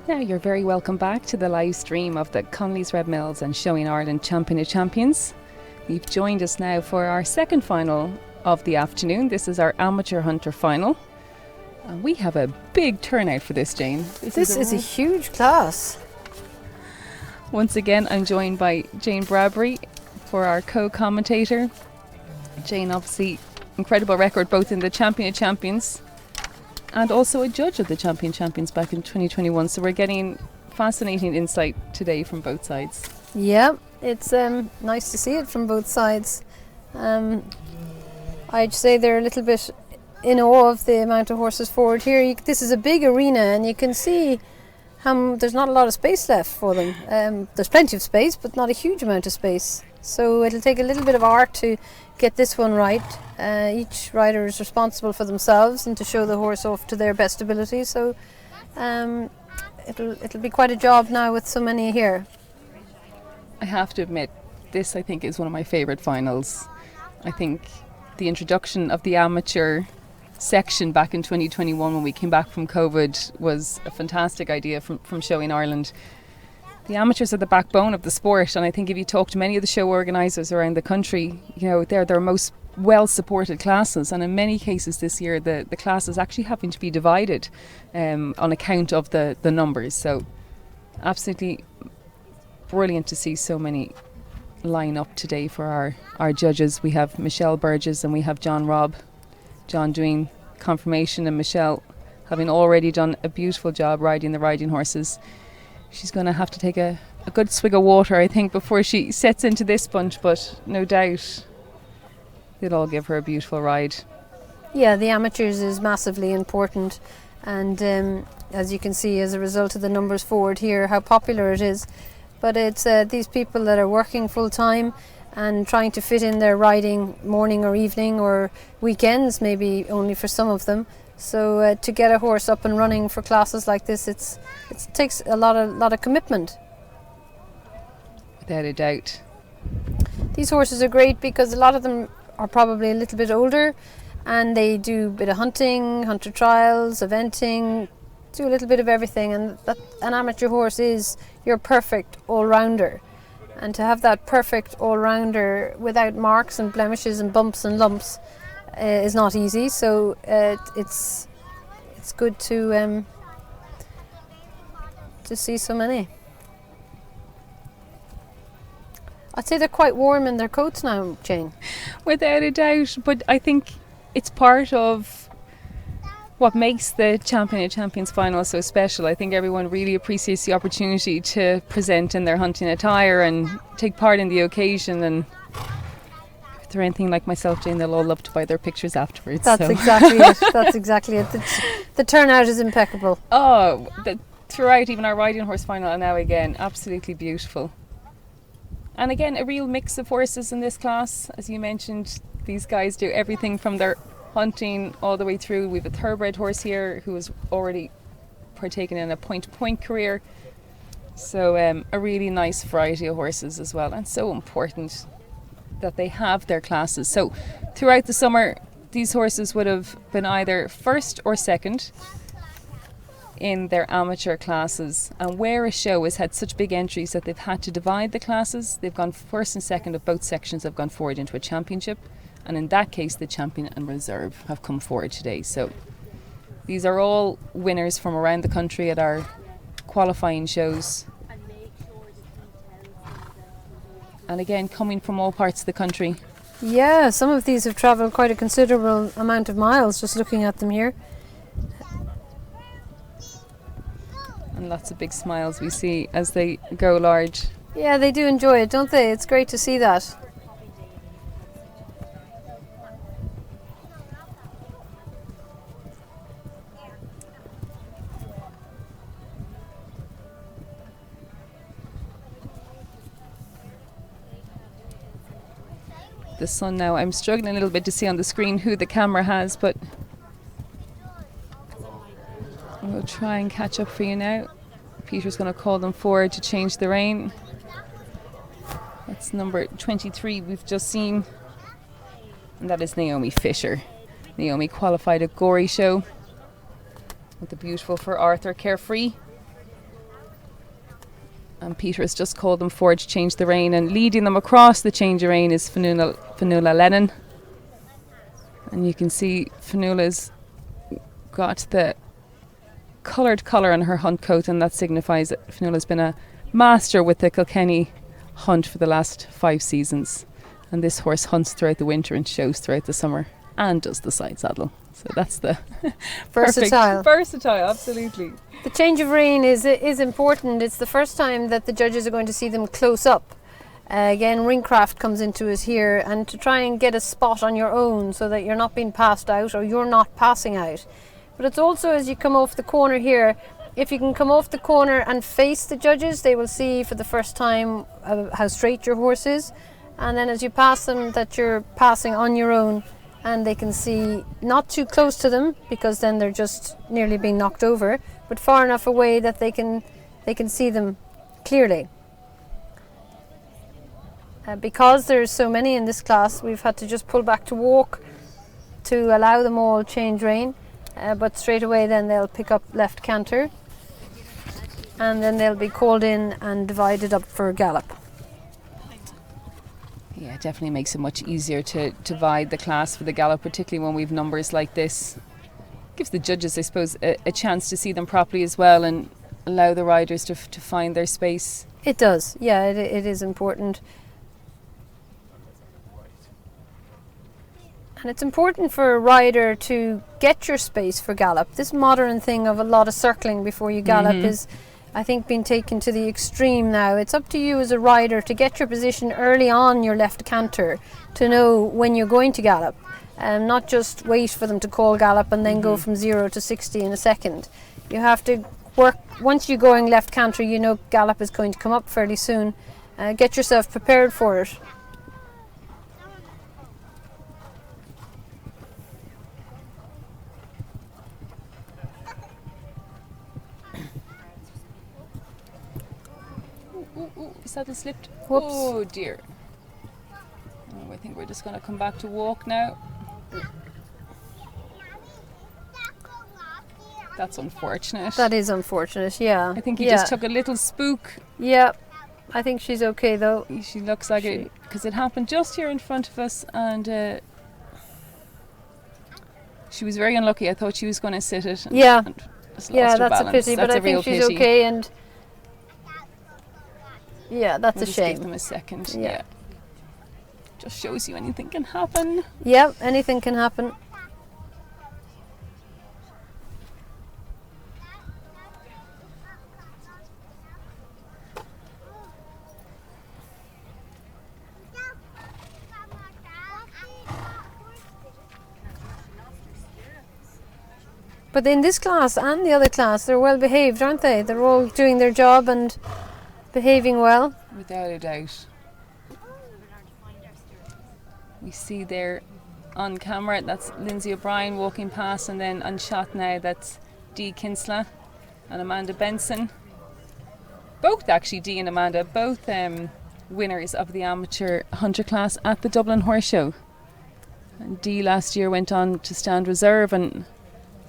Now you're very welcome back to the live stream of the Connolly's Red Mills and Showing Ireland Champion of Champions. You've joined us now for our second final of the afternoon. This is our amateur hunter final. And we have a big turnout for this, Jane. This is a huge class. Once again, I'm joined by Jane Bradbury for our co-commentator. Jane, obviously, incredible record both in the Champion of Champions and also a judge of the Champion Champions back in 2021. So we're getting fascinating insight today from both sides. Yeah, it's nice to see it from both sides. I'd say they're a little bit in awe of the amount of horses forward here. This is a big arena and you can see there's not a lot of space left for them. There's plenty of space, but not a huge amount of space. So it'll take a little bit of art to get this one right. Each rider is responsible for themselves and to show the horse off to their best ability. So it'll be quite a job now with so many here. I have to admit, this I think is one of my favourite finals. I think the introduction of the amateur section back in 2021 when we came back from COVID was a fantastic idea from Showing Ireland. The amateurs are the backbone of the sport, and I think if you talk to many of the show organisers around the country, you know, they're their most well supported classes, and in many cases this year the classes actually having to be divided on account of the numbers. So absolutely brilliant to see so many line up today for our judges. We have Michelle Burgess and we have John Robb. John doing confirmation and Michelle having already done a beautiful job riding the riding horses. She's going to have to take a good swig of water, I think, before she sets into this bunch, but no doubt they'll all give her a beautiful ride. Yeah, the amateurs is massively important, and as you can see as a result of the numbers forward here, how popular it is. But it's these people that are working full time and trying to fit in their riding morning or evening or weekends, maybe only for some of them. So to get a horse up and running for classes like this, it takes a lot of commitment. Without a doubt. These horses are great because a lot of them are probably a little bit older and they do a bit of hunting, hunter trials, eventing, do a little bit of everything, and an amateur horse is your perfect all-rounder. And to have that perfect all-rounder without marks and blemishes and bumps and lumps is not easy. So it's good to see so many. I'd say they're quite warm in their coats now, Jane. Without a doubt, but I think it's part of what makes the Champion of Champions final so special. I think everyone really appreciates the opportunity to present in their hunting attire and take part in the occasion, and if they're anything like myself, Jane, they'll all love to buy their pictures afterwards. That's exactly it. That's exactly it. The turnout is impeccable. Oh, throughout even our riding horse final and now again, absolutely beautiful. And again, a real mix of horses in this class. As you mentioned, these guys do everything from their hunting all the way through. We have a thoroughbred horse here who has already partaken in a point-to-point career. So a really nice variety of horses as well, and so important that they have their classes. So throughout the summer, these horses would have been either first or second in their amateur classes, and where a show has had such big entries that they've had to divide the classes, they've gone first and second of both sections have gone forward into a championship. And in that case, the champion and reserve have come forward today. So these are all winners from around the country at our qualifying shows. And again, coming from all parts of the country. Yeah, some of these have travelled quite a considerable amount of miles, just looking at them here. And lots of big smiles we see as they go large. Yeah, they do enjoy it, don't they? It's great to see that. The sun now, I'm struggling a little bit to see on the screen who the camera has, but we'll try and catch up for you now. Peter's going to call them forward to change the rein. That's number 23 we've just seen, and that is Naomi Fisher. Naomi qualified at Gorey Show with the beautiful For Arthur Carefree. And Peter has just called them forward to change the rein, and leading them across the change of rein is Fionnuala Lennon. And you can see Fionnula's got the coloured colour on her hunt coat, and that signifies that Fionnula's been a master with the Kilkenny hunt for the last 5 seasons. And this horse hunts throughout the winter and shows throughout the summer and does the side saddle. So that's the Versatile. Versatile, absolutely. The change of rein is important. It's the first time that the judges are going to see them close up. Again, ringcraft comes into it here, and to try and get a spot on your own so that you're not being passed out or you're not passing out. But it's also, as you come off the corner here, if you can come off the corner and face the judges, they will see for the first time how straight your horse is. And then as you pass them, that you're passing on your own, and they can see not too close to them, because then they're just nearly being knocked over, but far enough away that they can see them clearly. Because there's so many in this class, we've had to just pull back to walk to allow them all change rein, but straight away then they'll pick up left canter, and then they'll be called in and divided up for a gallop. Yeah, it definitely makes it much easier to divide the class for the gallop, particularly when we've numbers like this. Gives the judges, I suppose, a chance to see them properly as well, and allow the riders to find their space. It does, yeah, it is important. And it's important for a rider to get your space for gallop. This modern thing of a lot of circling before you gallop is, I think, being taken to the extreme now. It's up to you as a rider to get your position early on your left canter, to know when you're going to gallop, and not just wait for them to call gallop and then go from 0 to 60 in a second. You have to work, once you're going left canter, you know gallop is going to come up fairly soon. Get yourself prepared for it. Saddle slipped. Whoops. Oh dear. Oh, I think we're just going to come back to walk now. That's unfortunate. That is unfortunate, yeah. I think he just took a little spook. Yeah, I think she's okay though. She looks like it, because it happened just here in front of us, and she was very unlucky. I thought she was going to sit it. Yeah, yeah, that's a pity, but I think she's okay, and yeah, that's we'll a shame. Give them a second. Yeah. Just shows you anything can happen. Yeah, anything can happen. But in this class and the other class, they're well behaved, aren't they? They're all doing their job and behaving well. Without a doubt. We see there on camera, that's Lindsay O'Brien walking past, and then on shot now, that's Dee Kinsella and Amanda Benson. Both actually, Dee and Amanda, both winners of the amateur hunter class at the Dublin Horse Show. And Dee last year went on to stand reserve, and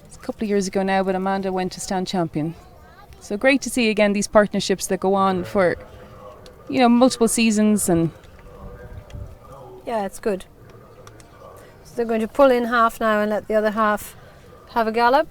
it's a couple of years ago now, but Amanda went to stand champion. So great to see again these partnerships that go on for, you know, multiple seasons. And yeah, it's good. So they're going to pull in half now and let the other half have a gallop.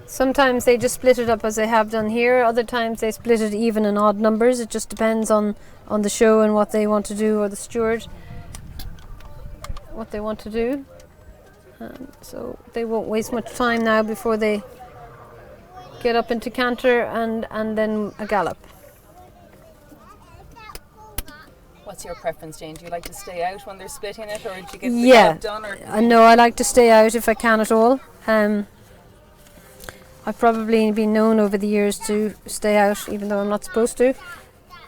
Sometimes they just split it up as they have done here. Other times they split it even and odd numbers. It just depends on the show and what they want to do, or the steward, what they want to do. So they won't waste much time now before they get up into canter and then a gallop. what's your preference, Jane? Do you like to stay out when they're splitting it, or do you get the gallop done? Or No, I like to stay out if I can at all. I've probably been known over the years to stay out, even though I'm not supposed to.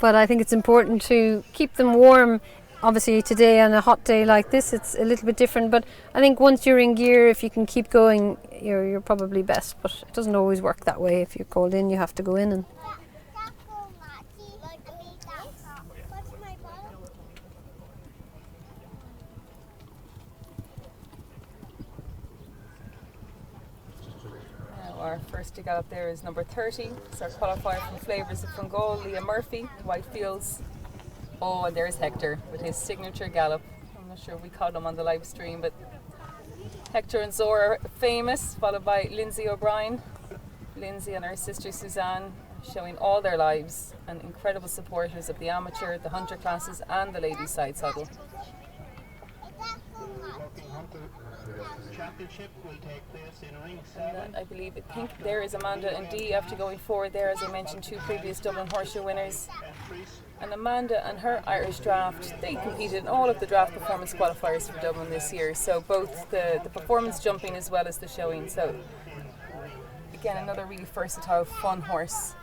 But I think it's important to keep them warm. Obviously today on a hot day like this, it's a little bit different. But I think once you're in gear, if you can keep going, you're probably best. But it doesn't always work that way. If you're called in, you have to go in. And our first to gallop there is number 30. It's our qualifier from Flavours of Fungal, Leah Murphy, Whitefields. Oh, and there's Hector with his signature gallop. I'm not sure if we caught him on the live stream, but Hector and Zora are famous, followed by Lindsay O'Brien. Lindsay and her sister Suzanne showing all their lives and incredible supporters of the amateur, the hunter classes and the ladies' side saddle. Championship will take place in ring And I think there is Amanda and Dee after going forward there, as I mentioned, 2 previous Dublin Horseshoe winners. And Amanda and her Irish draft, they competed in all of the draft performance qualifiers for Dublin this year, so both the performance jumping as well as the showing. So again, another really versatile, fun horse.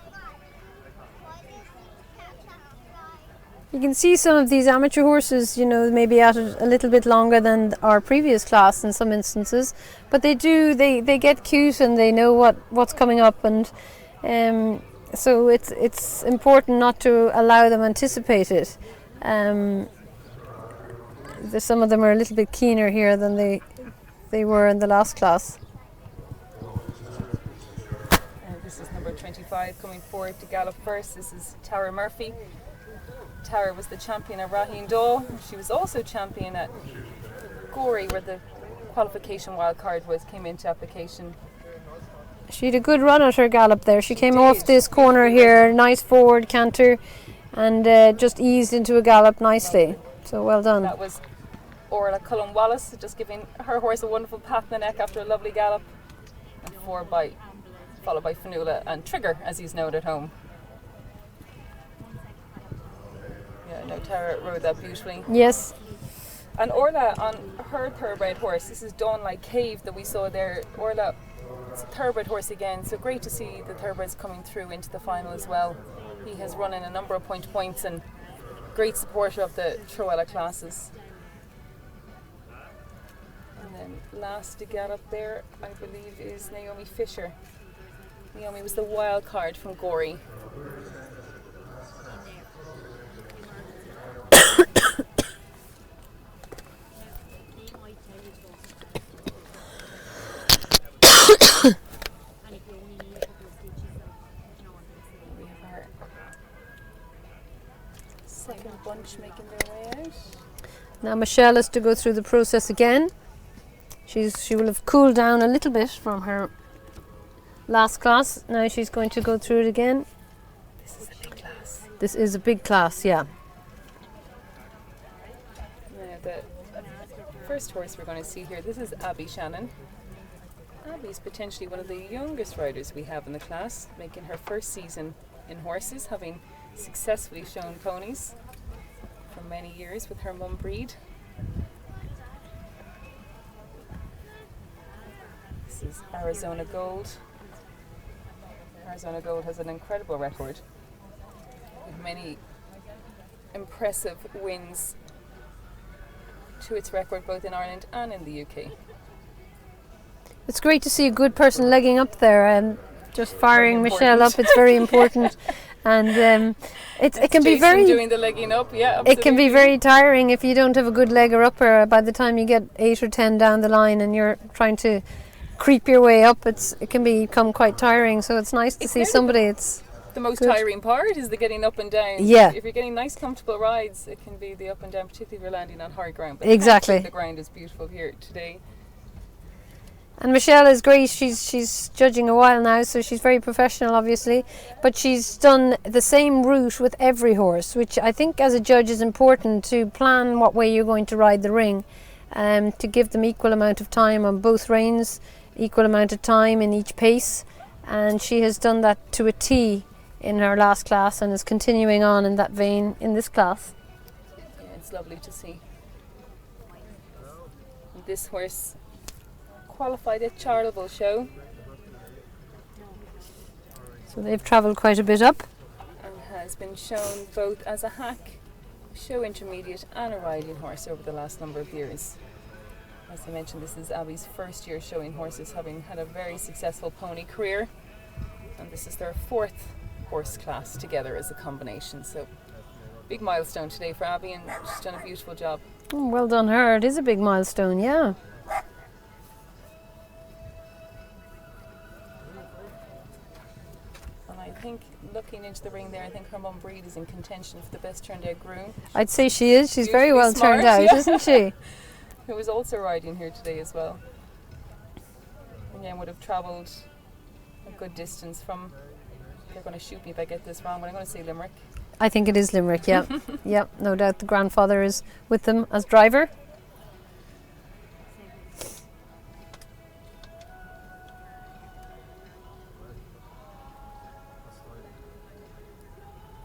You can see some of these amateur horses, you know, maybe at it a little bit longer than our previous class in some instances, but they get cute and they know what's coming up, and so it's important not to allow them anticipate it. Some of them are a little bit keener here than they were in the last class. This is number 25 coming forward to gallop first. This is Tara Murphy. Tara was the champion at Raheen Daw. She was also champion at Gorey, where the qualification wildcard came into application. She had a good run at her gallop there. She came off this corner here, nice forward canter, and just eased into a gallop nicely. So well done. That was Orla Cullen Wallace, just giving her horse a wonderful pat in the neck after a lovely gallop. And followed by Fanula and Trigger, as he's known at home. Yeah, no, Tara rode that beautifully. Yes. And Orla on her thoroughbred horse, this is Dawn Like Cave that we saw there. Orla, it's a thoroughbred horse again, so great to see the thoroughbreds coming through into the final as well. He has run in a number of points and great supporter of the Troella classes. And then last to get up there, I believe, is Naomi Fisher. Naomi was the wild card from Gorey. Second bunch making their way out. Now Michelle has to go through the process again. She will have cooled down a little bit from her last class. Now she's going to go through it again. This is a big class. This is a big class, yeah. Now the first horse we're going to see here, this is Abby Shannon. Abby's potentially one of the youngest riders we have in the class, making her first season in horses, having successfully shown ponies for many years with her mum breed. This is Arizona Gold. Arizona Gold has an incredible record with many impressive wins to its record both in Ireland and in the UK. It's great to see a good person legging up there and just firing Michelle up. It's very important. And it can be very doing the legging up, yeah. Absolutely. It can be very tiring if you don't have a good legger upper. By the time you get 8 or 10 down the line and you're trying to creep your way up, it can become quite tiring. So it's nice to see somebody. It's the most good. tiring part is the getting up and down. Yeah. If you're getting nice, comfortable rides, it can be the up and down, particularly if you're landing on hard ground. But exactly. The ground is beautiful here today. And Michelle is great. She's judging a while now, so she's very professional, obviously. But she's done the same route with every horse, which I think as a judge is important, to plan what way you're going to ride the ring, to give them equal amount of time on both reins, equal amount of time in each pace. And she has done that to a T in her last class and is continuing on in that vein in this class. Yeah, it's lovely to see. And this horse qualified at Charleville Show. So they've travelled quite a bit up. And has been shown both as a hack, show intermediate and a riding horse over the last number of years. As I mentioned, this is Abby's first year showing horses, having had a very successful pony career. And this is their 4th horse class together as a combination. So big milestone today for Abby, and she's done a beautiful job. Oh, well done her. It is a big milestone, yeah. think looking into the ring there, I think her mum Breed is in contention for the best turned out groom. I'd say she is. She's very Beautifully well smart, turned out, yeah. isn't she? Who was also riding here today as well. Again, would have travelled a good distance from. They're going to shoot me if I get this wrong, but I'm going to say Limerick. I think it is Limerick, yeah. Yeah, no doubt the grandfather is with them as driver.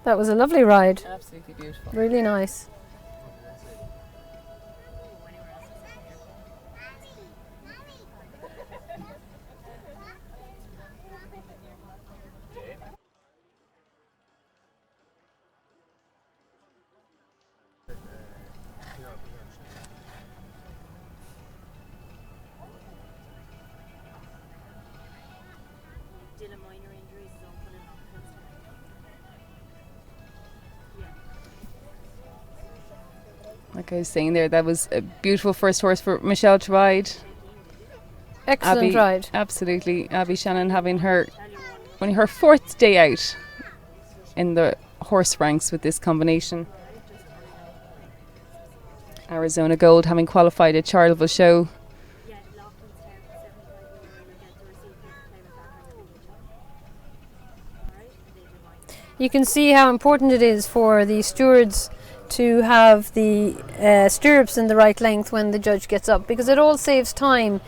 That was a lovely ride. Absolutely beautiful. Really nice. Like I was saying there, that was a beautiful first horse for Michelle to ride. Excellent Abby, ride. Absolutely. Abby Shannon having only her fourth day out in the horse ranks with this combination. Arizona Gold having qualified at Charleville Show. You can see how important it is for the stewards to have the stirrups in the right length when the judge gets up, because it all saves time,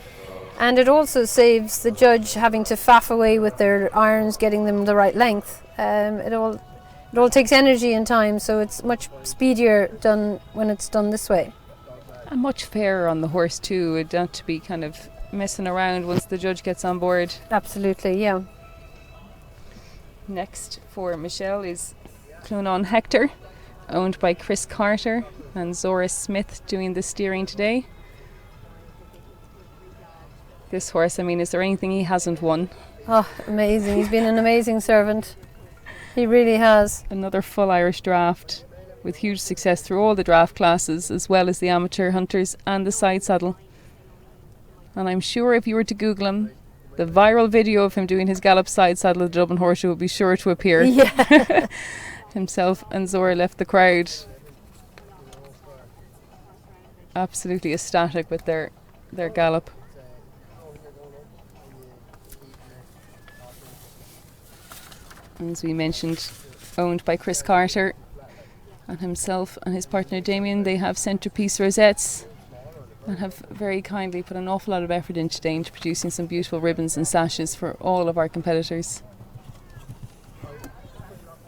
and it also saves the judge having to faff away with their irons getting them the right length. It all takes energy and time, so it's much speedier done when it's done this way. And much fairer on the horse too. It don't have to be kind of messing around once the judge gets on board. Absolutely, yeah. Next for Michelle is Clunon Hector, owned by Chris Carter, and Zora Smith doing the steering today. This horse, I mean, is there anything he hasn't won? Oh, amazing. He's been an amazing servant. He really has. Another full Irish draft with huge success through all the draft classes, as well as the amateur hunters and the side saddle. And I'm sure if you were to Google him, the viral video of him doing his gallop side saddle at the Dublin Horse Show would be sure to appear. Yeah. Himself and Zora left the crowd absolutely ecstatic with their gallop. And as we mentioned, owned by Chris Carter, and himself and his partner Damien, they have centrepiece rosettes and have very kindly put an awful lot of effort in today into producing some beautiful ribbons and sashes for all of our competitors.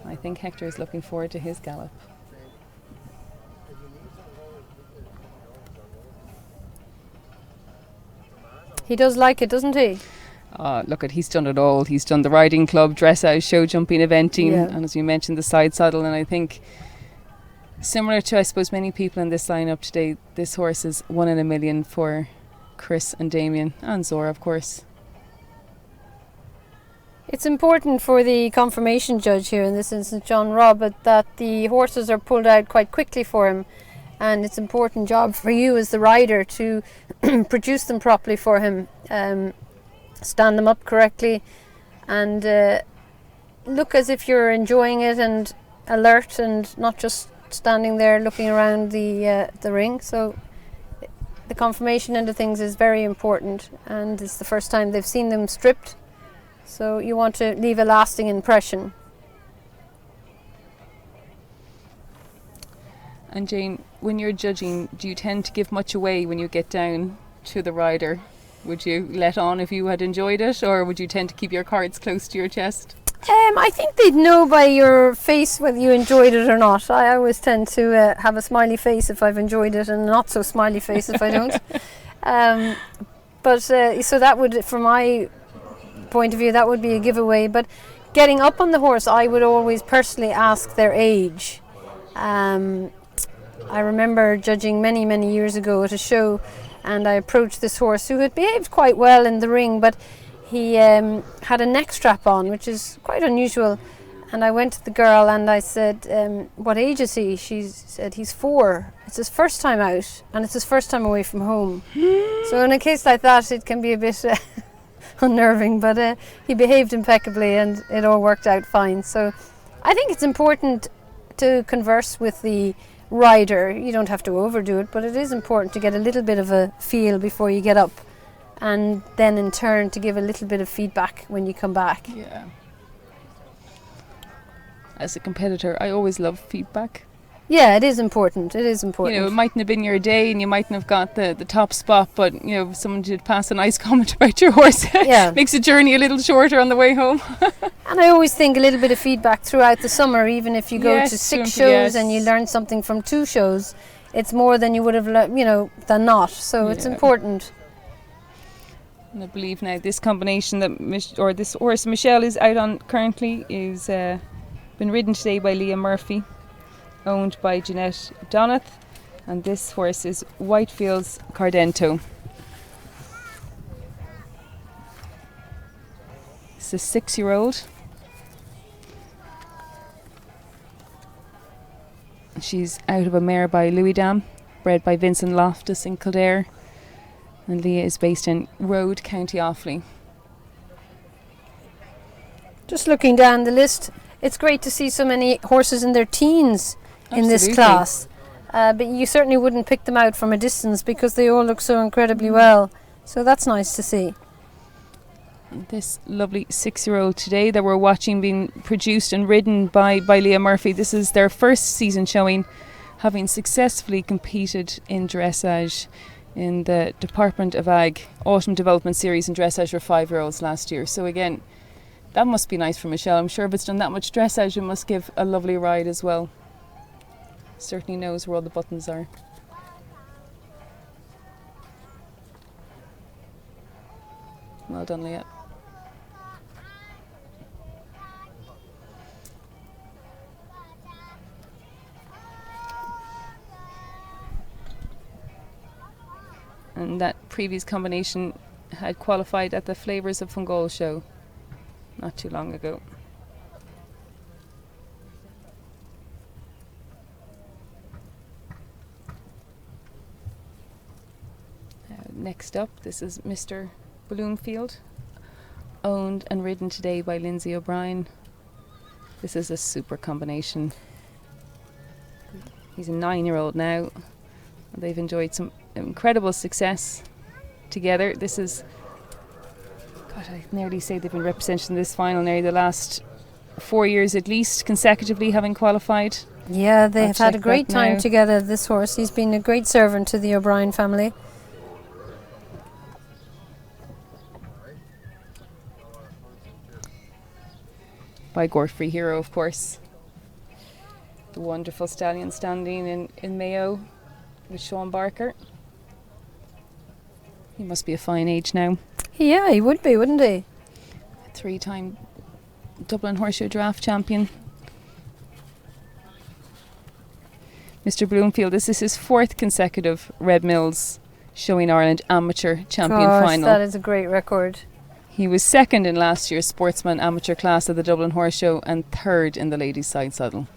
I think Hector is looking forward to his gallop. He does like it, doesn't he? He's done it all. He's done the riding club, dressage, show jumping, eventing, Yeah. and as you mentioned, the side saddle. And I think, similar to, I suppose, many people in this lineup today, this horse is 1 in a million for Chris and Damien, and Zora, of course. It's important for the confirmation judge here, in this instance John Robb, that the horses are pulled out quite quickly for him, and it's an important job for you as the rider to produce them properly for him, stand them up correctly, and look as if you're enjoying it and alert and not just standing there looking around the ring. So the confirmation end of things is very important, and it's the first time they've seen them stripped. So you want to leave a lasting impression. And Jane, when you're judging, do you tend to give much away when you get down to the rider? Would you let on if you had enjoyed it, or would you tend to keep your cards close to your chest? I think they'd know by your face whether you enjoyed it or not. I always tend to have a smiley face if I've enjoyed it, and not so smiley face if I don't. So that would, from my point of view, that would be a giveaway. But getting up on the horse, I would always personally ask their age. I remember judging many years ago at a show, and I approached this horse who had behaved quite well in the ring, but he had a neck strap on, which is quite unusual. And I went to the girl and I said, what age is he? She said, he's 4. It's his first time out, and it's his first time away from home. So in a case like that, it can be a bit unnerving, but he behaved impeccably and it all worked out fine. So I think it's important to converse with the rider. You don't have to overdo it, but it is important to get a little bit of a feel before you get up, and then in turn to give a little bit of feedback when you come back. Yeah. As a competitor, I always love feedback. Yeah, it is important. It is important. You know, it mightn't have been your day and you mightn't have got the top spot, but, you know, if someone did pass a nice comment about your horse, Yeah. makes the journey a little shorter on the way home. And I always think a little bit of feedback throughout the summer, even if you go Yes, to 6 true, shows yes. and you learn something from 2 shows, it's more than you would have learned, than not. So it's Yeah. important. And I believe now this combination this horse Michelle is out on currently is been ridden today by Leah Murphy, owned by Jeanette Donath, and this horse is Whitefield's Cardento. It's a 6-year-old. She's out of a mare by Louis Dam, bred by Vincent Loftus in Kildare, and Leah is based in Road, County Offaly. Just looking down the list, it's great to see so many horses in their teens in this Absolutely. class. But you certainly wouldn't pick them out from a distance because they all look so incredibly well. So that's nice to see. This lovely 6-year-old today that we're watching being produced and ridden by Leah Murphy. This is their first season showing, having successfully competed in dressage in the Department of Ag Autumn Development Series in dressage for 5-year-olds last year. So again, that must be nice for Michelle. I'm sure if it's done that much dressage, it must give a lovely ride as well. Certainly knows where all the buttons are. Well done, Leah. And that previous combination had qualified at the Flavours of Fungal show not too long ago. Next up, this is Mr. Bloomfield, owned and ridden today by Lindsay O'Brien. This is a super combination. He's a 9-year-old now. They've enjoyed some incredible success together. This is, God, I nearly say they've been represented in this final nearly the last 4 years at least, consecutively having qualified. Yeah, they I'll have had a check great that time now. together, this horse. He's been a great servant to the O'Brien family. By Gorfrey Hero, of course. The wonderful stallion standing in Mayo with Sean Barker. He must be a fine age now. Yeah, he would be, wouldn't he? 3-time Dublin Horseshoe Draft champion. Mr. Bloomfield, this is his 4th consecutive Red Mills Showing Ireland Amateur Champion Gosh, final. that is a great record. He was 2nd in last year's Sportsman Amateur class at the Dublin Horse Show and 3rd in the ladies' side saddle.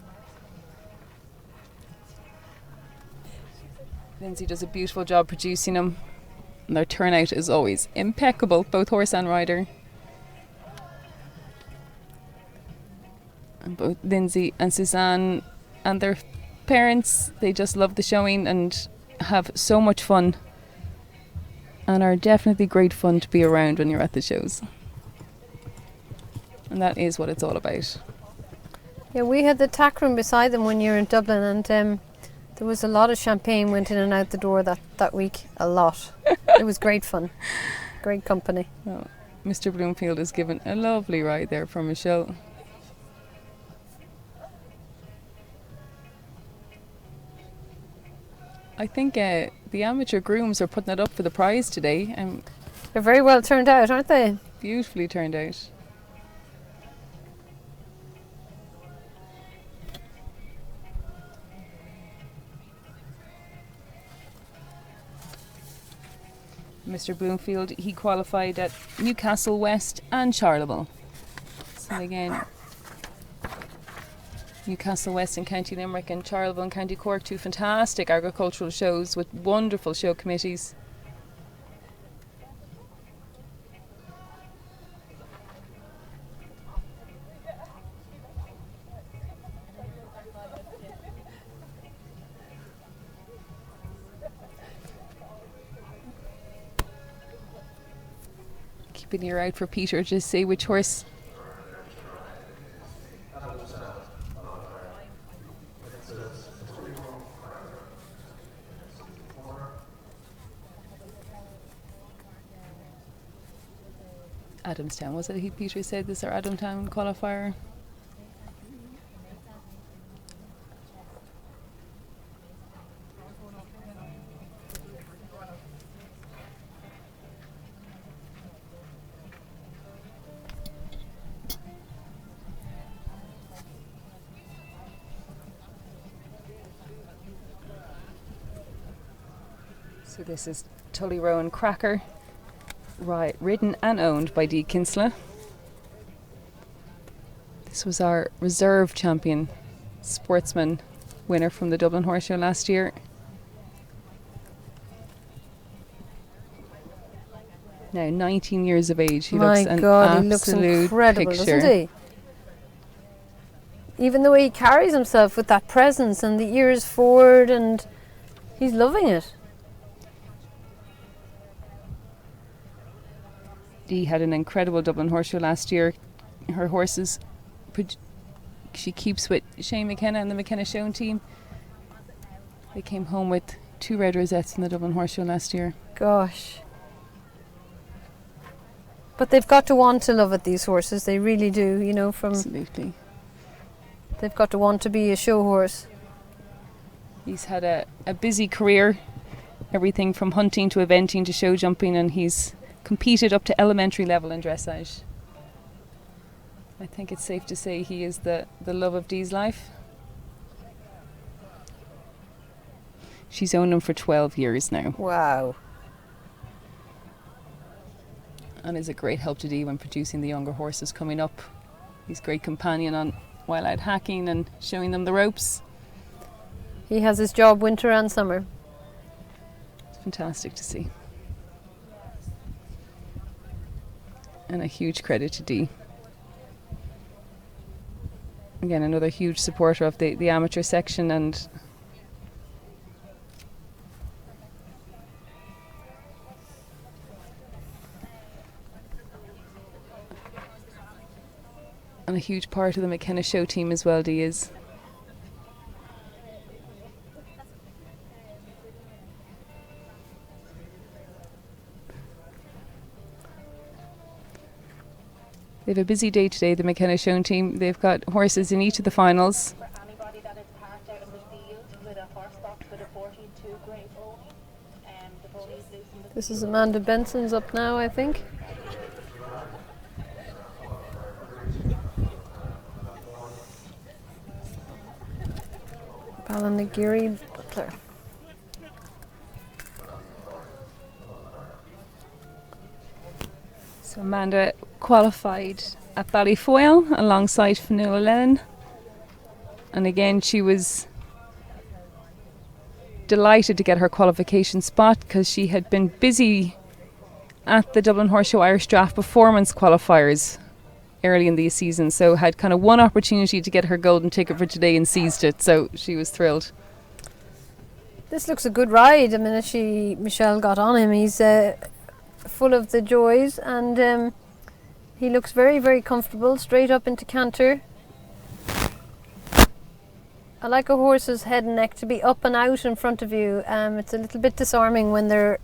Lindsay does a beautiful job producing them, and their turnout is always impeccable, both horse and rider. And both Lindsay and Suzanne and their parents, they just love the showing and have so much fun, and are definitely great fun to be around when you're at the shows. And that is what it's all about. Yeah, we had the tack room beside them when you were in Dublin, and there was a lot of champagne went in and out the door that week. A lot. It was great fun. Great company. Well, Mr. Bloomfield has given a lovely ride there for Michelle. I think the amateur grooms are putting it up for the prize today, and They're very well turned out, aren't they? beautifully turned out. Mr. Bloomfield, he qualified at Newcastle West and Charleville. So again, Newcastle West in County Limerick and Charleville in County Cork, 2 fantastic agricultural shows with wonderful show committees. Keep an ear out for Peter to see which horse. Adamstown, was it? Peter said this, our Adamstown qualifier. So this is Tully Rowan Cracker, ridden and owned by Dee Kinsella. This was our reserve champion sportsman winner from the Dublin Horse Show last year. Now 19 years of age. He looks an he looks absolute incredible, picture. doesn't he? Even the way he carries himself with that presence and the ears forward, and he's loving it. Dee had an incredible Dublin Horse Show last year. Her horses, she keeps with Shane McKenna and the McKenna Shown team. They came home with 2 red rosettes in the Dublin Horse Show last year. Gosh. But they've got to want to love it, these horses. They really do, you know, Absolutely. They've got to want to be a show horse. He's had a busy career, everything from hunting to eventing to show jumping, and he's competed up to elementary level in dressage. I think it's safe to say he is the love of Dee's life. She's owned him for 12 years now. Wow. And is a great help to Dee when producing the younger horses coming up. He's a great companion on while out hacking and showing them the ropes. He has his job winter and summer. It's fantastic to see. And a huge credit to Dee. Again, another huge supporter of the amateur section, and a huge part of the McKenna Show team as well, Dee is. They have a busy day today, the McKenna Shown team. They've got horses in each of the finals. For anybody that is parked out in the field with a horse box with a 42 grade pony, the pony's loose in the This is Amanda Benson's up now, I think. Ballinagiri Butler. So Amanda qualified at Ballyfoyle alongside Fionnuala Lennon, and again she was delighted to get her qualification spot because she had been busy at the Dublin Horse Show Irish Draft Performance qualifiers early in the season, so had kind of one opportunity to get her golden ticket for today and seized it, so she was thrilled. This looks a good ride. I mean, Michelle got on him. He's full of the joys, and he looks very, very comfortable, straight up into canter. I like a horse's head and neck to be up and out in front of you. It's a little bit disarming when they're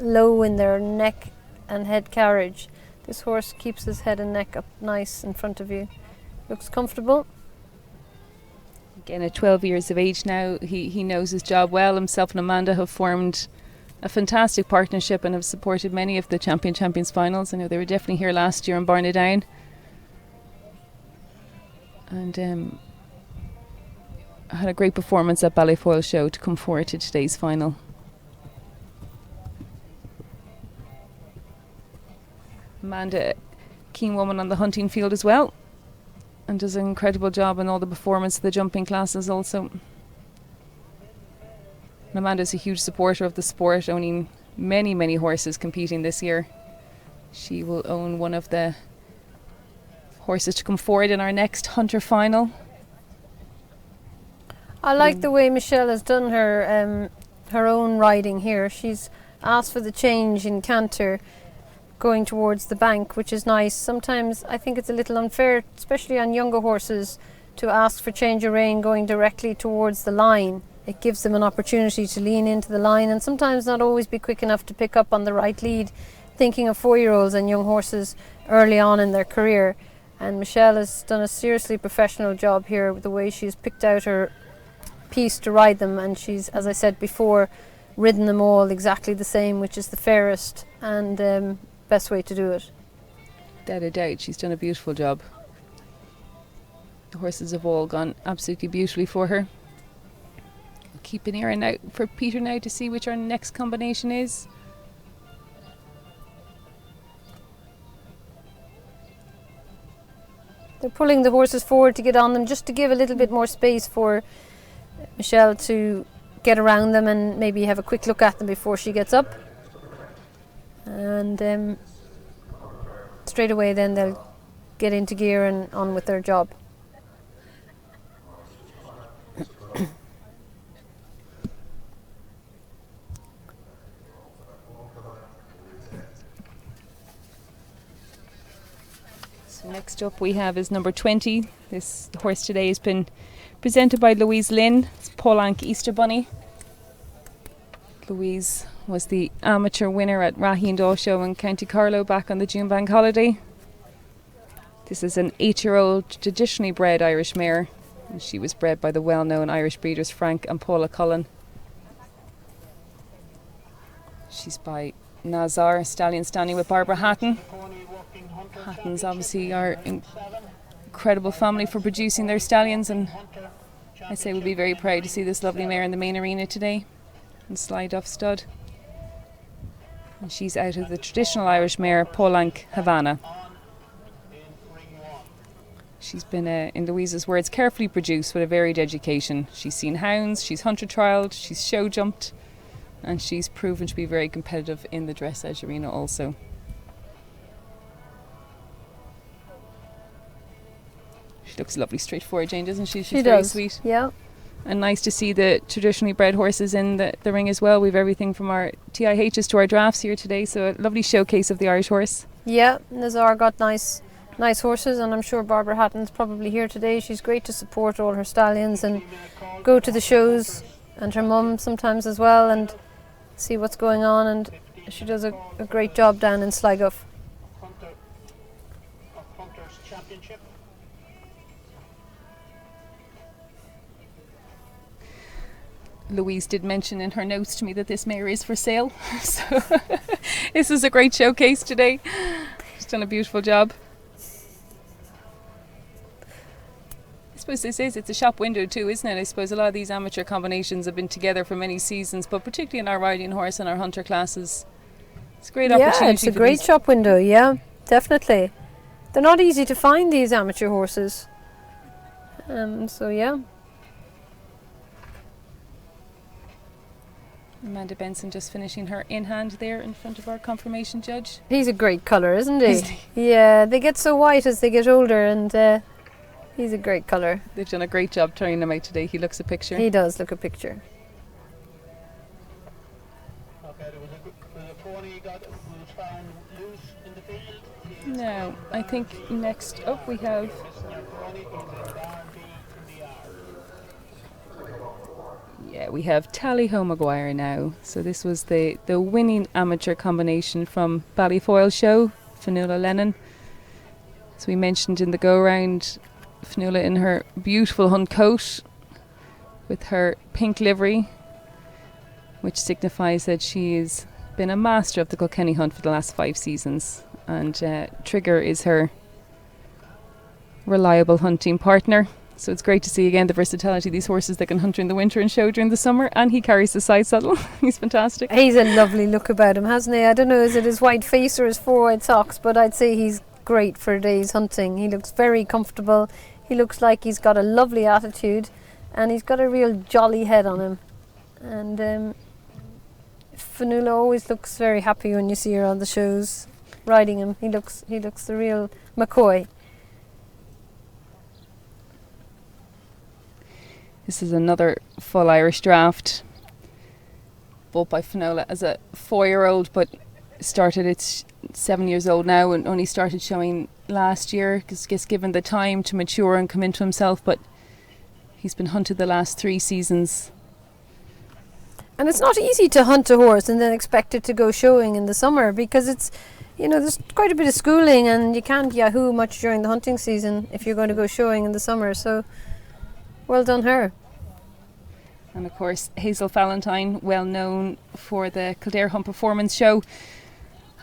low in their neck and head carriage. This horse keeps his head and neck up nice in front of you. Looks comfortable. Again, at 12 years of age now, he knows his job well. Himself and Amanda have formed a fantastic partnership and have supported many of the Champions finals. I know they were definitely here last year in Barnadown. And had a great performance at Ballyfoyle Show to come forward to today's final. Amanda, keen woman on the hunting field as well, and does an incredible job in all the performance of the jumping classes also. And Amanda's a huge supporter of the sport, owning many, many horses competing this year. She will own one of the horses to come forward in our next Hunter final. I like the way Michelle has done her own riding here. She's asked for the change in canter. going towards the bank, which is nice. Sometimes I think it's a little unfair, especially on younger horses, to ask for change of rein going directly towards the line. It gives them an opportunity to lean into the line and sometimes not always be quick enough to pick up on the right lead, thinking of 4-year-olds and young horses early on in their career. And Michelle has done a seriously professional job here with the way she's picked out her piece to ride them, and she's, as I said before, ridden them all exactly the same, which is the fairest and best way to do it. Without a doubt, she's done a beautiful job. The horses have all gone absolutely beautifully for her. We'll keep an ear out for Peter now to see which our next combination is. They're pulling the horses forward to get on them, just to give a little bit more space for Michelle to get around them and maybe have a quick look at them before she gets up. And straight away then they'll get into gear and on with their job. So next up we have is number 20. This horse today has been presented by Louise Lynn. It's Polanc Easter Bunny. Louise was the amateur winner at Raheen Daw Show in County Carlow back on the June bank holiday. This is an 8-year-old traditionally bred Irish mare. And she was bred by the well-known Irish breeders Frank and Paula Cullen. She's by Nazar, stallion standing with Barbara Hatton. Hatton's obviously our incredible family for producing their stallions, and I say we'll be very proud to see this lovely mare in the main arena today and slide off stud. And she's out of the traditional Irish mare Polanc Havana. She's been, in Louise's words, carefully produced with a varied education. She's seen hounds, she's hunter trialled, she's show jumped, and she's proven to be very competitive in the dressage arena also. She looks lovely, straightforward, Jane, doesn't she? She's very sweet. Yeah. And nice to see the traditionally bred horses in the ring as well. We've everything from our TIHs to our drafts here today, so a lovely showcase of the Irish horse. Yeah, Nazar got nice horses, and I'm sure Barbara Hatton's probably here today. She's great to support all her stallions and go to the shows, and her mum sometimes as well, and see what's going on, and she does a great job down in Sligo. Louise did mention in her notes to me that this mare is for sale, so this is a great showcase today. She's done a beautiful job. I suppose it's a shop window too, isn't it? I suppose a lot of these amateur combinations have been together for many seasons, but particularly in our riding horse and our hunter classes, it's a great opportunity. Yeah, it's a great shop window, yeah, definitely. They're not easy to find, these amateur horses. So yeah. Amanda Benson just finishing her in hand there in front of our confirmation judge. He's a great colour, isn't he? Yeah, they get so white as they get older, and he's a great colour. They've done a great job turning him out today. He looks a picture. He does look a picture. Okay, there was a pony was found loose in the field. Now, I think next up we have we have Tally Ho Maguire now. So this was the winning amateur combination from Ballyfoyle Show, Fionnuala Lennon. As we mentioned in the go-round, Fionnuala in her beautiful hunt coat with her pink livery, which signifies that she's been a master of the Kilkenny hunt for the last 5 seasons. And Trigger is her reliable hunting partner. So it's great to see again the versatility of these horses that can hunt during the winter and show during the summer, and he carries the side saddle. He's fantastic. He's a lovely look about him, hasn't he? I don't know, is it his white face or his 4 white socks, but I'd say he's great for a day's hunting. He looks very comfortable. He looks like he's got a lovely attitude, and he's got a real jolly head on him. And Fionnuala always looks very happy when you see her on the shows riding him. He looks the real McCoy. This is another full Irish draft, bought by Fionnuala as a 4-year-old, but started its 7 years old now and only started showing last year, because gets given the time to mature and come into himself, but he's been hunted the last 3 seasons. And it's not easy to hunt a horse and then expect it to go showing in the summer, because it's, there's quite a bit of schooling and you can't yahoo much during the hunting season if you're going to go showing in the summer. So well done her. And of course Hazel Valentine, well known for the Kildare Hunt Performance Show,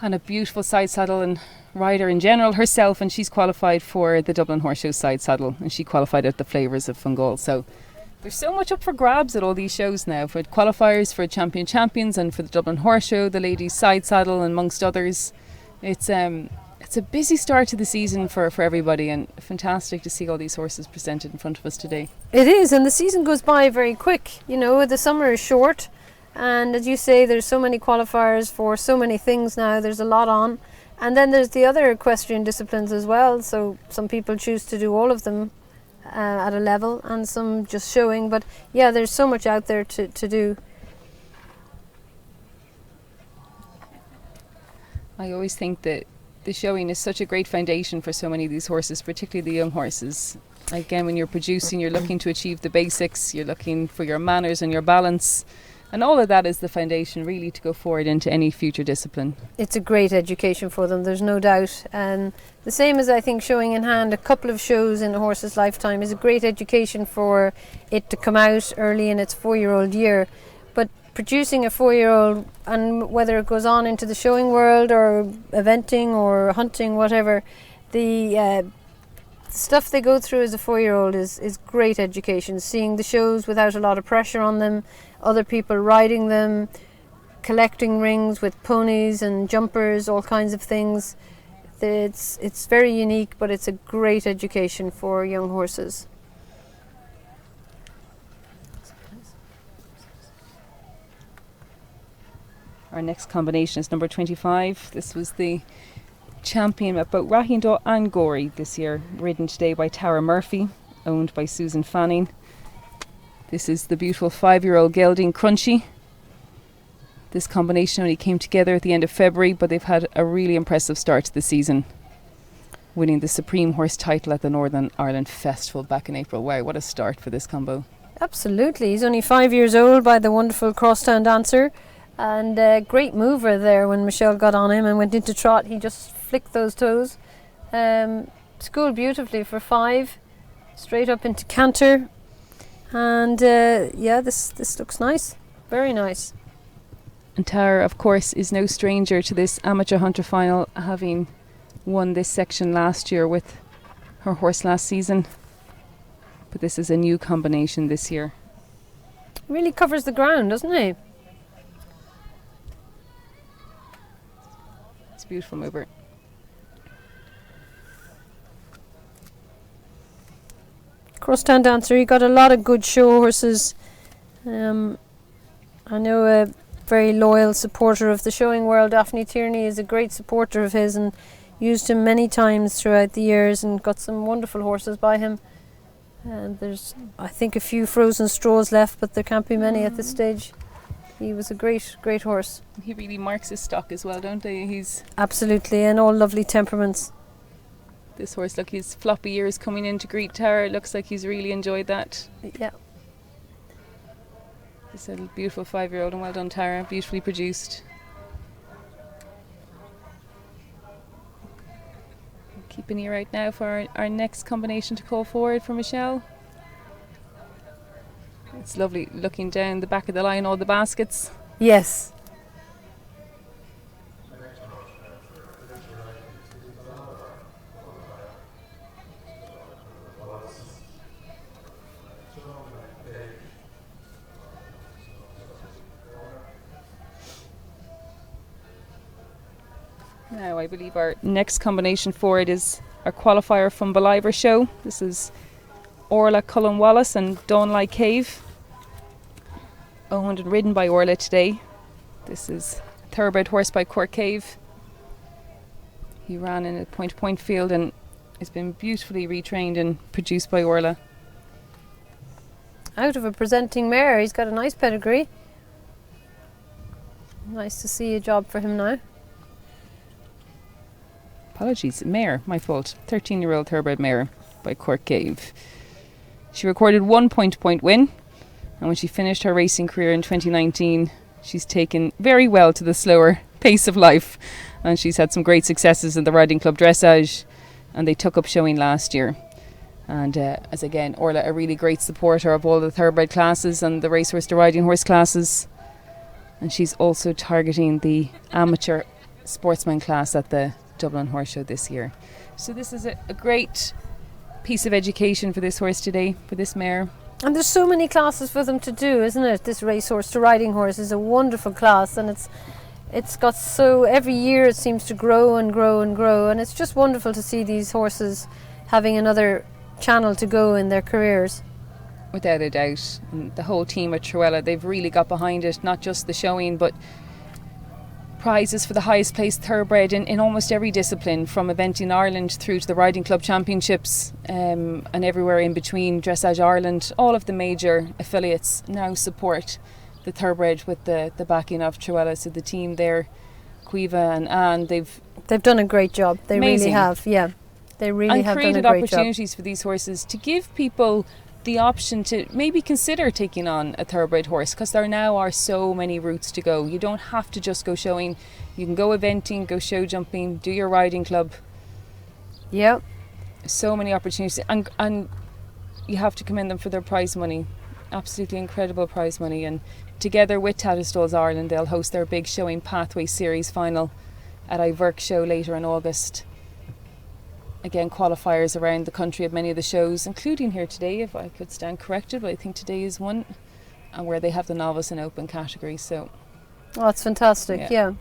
and a beautiful side saddle and rider in general herself, and she's qualified for the Dublin Horse Show side saddle, and she qualified at the Flavours of Fungal. So there's so much up for grabs at all these shows now, for qualifiers, for champions, and for the Dublin Horse Show, the ladies side saddle, amongst others. It's a busy start to the season for everybody, and fantastic to see all these horses presented in front of us today. It is, and the season goes by very quick. The summer is short, and as you say, there's so many qualifiers for so many things now. There's a lot on, and then there's the other equestrian disciplines as well. So some people choose to do all of them at a level, and some just showing. But yeah, there's so much out there to do. I always think that the showing is such a great foundation for so many of these horses, particularly the young horses. Again, when you're producing, you're looking to achieve the basics, you're looking for your manners and your balance, and all of that is the foundation really to go forward into any future discipline. It's a great education for them, there's no doubt. And the same as I think showing in hand, a couple of shows in a horse's lifetime is a great education for it to come out early in its 4-year-old year. But producing a 4-year-old, and whether it goes on into the showing world or eventing or hunting, whatever, the stuff they go through as a 4-year-old is great education. Seeing the shows without a lot of pressure on them, other people riding them, collecting rings with ponies and jumpers, all kinds of things. It's very unique, but it's a great education for young horses. Our next combination is number 25. This was the champion at both Rahindor and Gorey this year, ridden today by Tara Murphy, owned by Susan Fanning. This is the beautiful 5-year-old gelding Crunchy. This combination only came together at the end of February, but they've had a really impressive start to the season, winning the Supreme Horse title at the Northern Ireland Festival back in April. Wow, what a start for this combo. Absolutely. He's only 5 years old by the wonderful Crosstown Dancer. And a great mover there when Michelle got on him and went into trot. He just flicked those toes. Schooled beautifully for 5, straight up into canter. And yeah, this looks nice, very nice. And Tara, of course, is no stranger to this amateur hunter final, having won this section last year with her horse last season. But this is a new combination this year. Really covers the ground, doesn't he? It's a beautiful mover. Crosstown Dancer, he got a lot of good show horses. I know a very loyal supporter of the showing world, Daphne Tierney, is a great supporter of his and used him many times throughout the years and got some wonderful horses by him. And there's, I think, a few frozen straws left, but there can't be many at this stage. He was a great horse. He really marks his stock as well, don't they? He's absolutely, and all lovely temperaments. This horse, look, his floppy ears coming in to greet Tara. It looks like he's really enjoyed that. Yeah. This little beautiful 5-year-old, and well done, Tara. Beautifully produced. Keep an ear out now for our next combination to call forward for Michelle. It's lovely looking down the back of the line, all the baskets. Yes. Now I believe our next combination forward is our qualifier from Beliver Show. This is Orla Cullen Wallace and Dawnlight Cave. Owned and ridden by Orla today. This is a thoroughbred horse by Cork Cave. He ran in a point-to-point field and has been beautifully retrained and produced by Orla. Out of a presenting mare, he's got a nice pedigree. Nice to see a job for him now. apologies, mare, my fault, 13-year-old thoroughbred mare by Cork Cave. She recorded 1 point win, and when she finished her racing career in 2019, she's taken very well to the slower pace of life, and she's had some great successes in the riding club dressage, and they took up showing last year. And as again, Orla, a really great supporter of all the thoroughbred classes and the racehorse to riding horse classes, and she's also targeting the amateur sportsman class at the Dublin Horse Show this year. So this is a great piece of education for this horse today, for this mare. And there's so many classes for them to do, isn't it? This racehorse to riding horse is a wonderful class, and it's got so every year it seems to grow and grow and grow, and it's just wonderful to see these horses having another channel to go in their careers. Without a doubt. And the whole team at Truella, they've really got behind it, not just the showing, but prizes for the highest placed thoroughbred in almost every discipline, from eventing Ireland through to the riding club championships, and everywhere in between. Dressage Ireland, all of the major affiliates now support the thoroughbred with the backing of Truella. So the team there, Quiva and Anne, they've done a great job. They amazing. Really have, yeah. They really and have done a created great opportunities job for these horses to give people the option to maybe consider taking on a thoroughbred horse, because there now are so many routes to go. You don't have to just go showing. You can go eventing, go show jumping, do your riding club. Yeah. So many opportunities, and you have to commend them for their prize money. Absolutely incredible prize money. And together with Tatterstalls Ireland, they'll host their big Showing Pathway Series final at Iverk Show later in August. Again, qualifiers around the country at many of the shows, including here today, if I could stand corrected, but I think today is one, and where they have the novice and open category. So, oh, it's fantastic, yeah.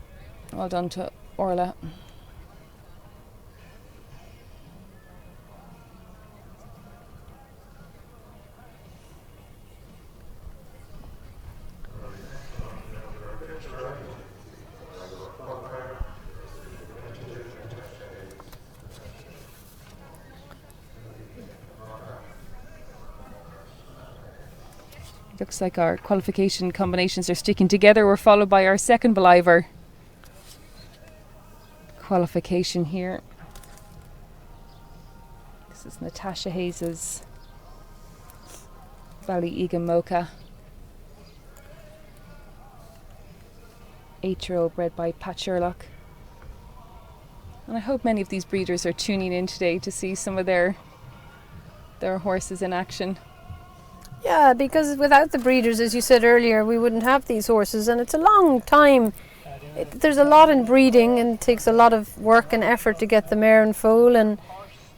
Well done to Orla. Looks like our qualification combinations are sticking together. We're followed by our second believer qualification here. This is Natasha Hayes's Ballyegan Mocha, 8-year-old bred by Pat Sherlock. And I hope many of these breeders are tuning in today to see some of their horses in action. Yeah, because without the breeders, as you said earlier, we wouldn't have these horses, and it's a long time. There's a lot in breeding, and it takes a lot of work and effort to get the mare in foal and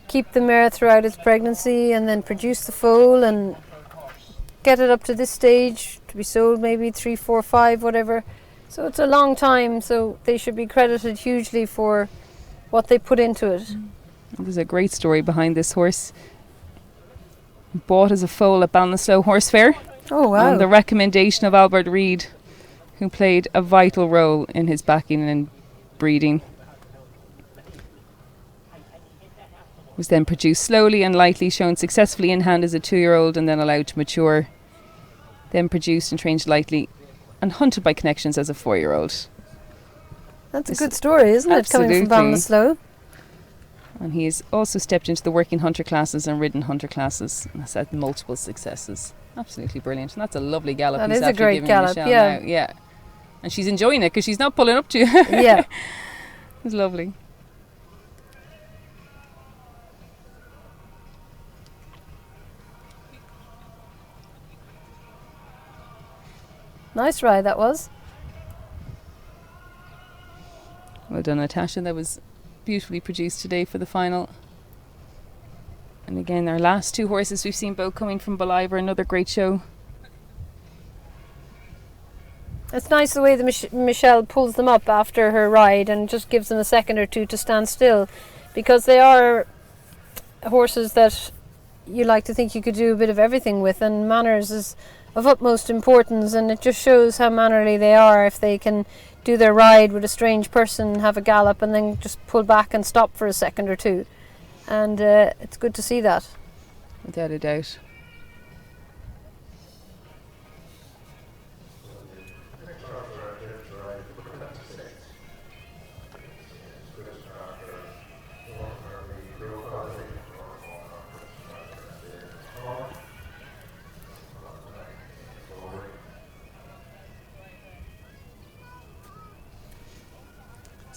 keep the mare throughout its pregnancy, and then produce the foal and get it up to this stage to be sold, maybe 3, 4, 5, whatever. So it's a long time, so they should be credited hugely for what they put into it. There's a great story behind this horse. Bought as a foal at Ballinasloe Horse Fair. Oh wow. On the recommendation of Albert Reid, who played a vital role in his backing and breeding. Was then produced slowly and lightly, shown successfully in hand as a 2-year-old and then allowed to mature. Then produced and trained lightly and hunted by connections as a 4-year-old. That's a good story, isn't it, coming from Ballinasloe? And he has also stepped into the working hunter classes and ridden hunter classes and has had multiple successes. Absolutely brilliant. And that's a lovely gallop. That is a great gallop, yeah. Yeah. And she's enjoying it because she's not pulling up to you. Yeah. It's lovely. Nice ride that was. Well done, Natasha. That was beautifully produced today for the final. And again, our last 2 horses we've seen both coming from Ballivor, another great show. It's nice the way that Michelle pulls them up after her ride and just gives them a second or two to stand still, because they are horses that you like to think you could do a bit of everything with, and manners is of utmost importance, and it just shows how mannerly they are if they can do their ride with a strange person, have a gallop, and then just pull back and stop for a second or two. And it's good to see that. Without a doubt.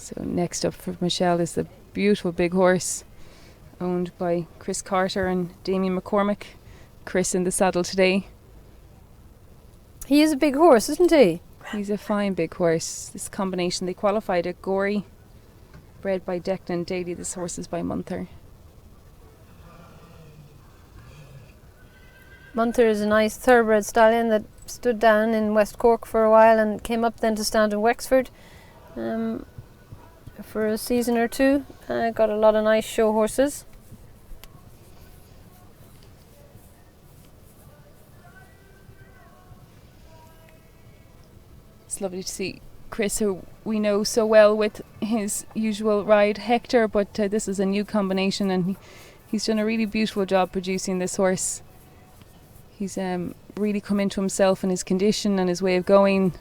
So next up for Michelle is the beautiful big horse owned by Chris Carter and Damien McCormick. Chris in the saddle today. He is a big horse, isn't he? He's a fine big horse. This combination, they qualified at Gorey, bred by Declan Daly. This horse is by Munther. Munther is a nice thoroughbred stallion that stood down in West Cork for a while and came up then to stand in Wexford for a season or two. Got a lot of nice show horses. It's lovely to see Chris, who we know so well with his usual ride Hector, but this is a new combination, and he's done a really beautiful job producing this horse. He's really come into himself and his condition and his way of going.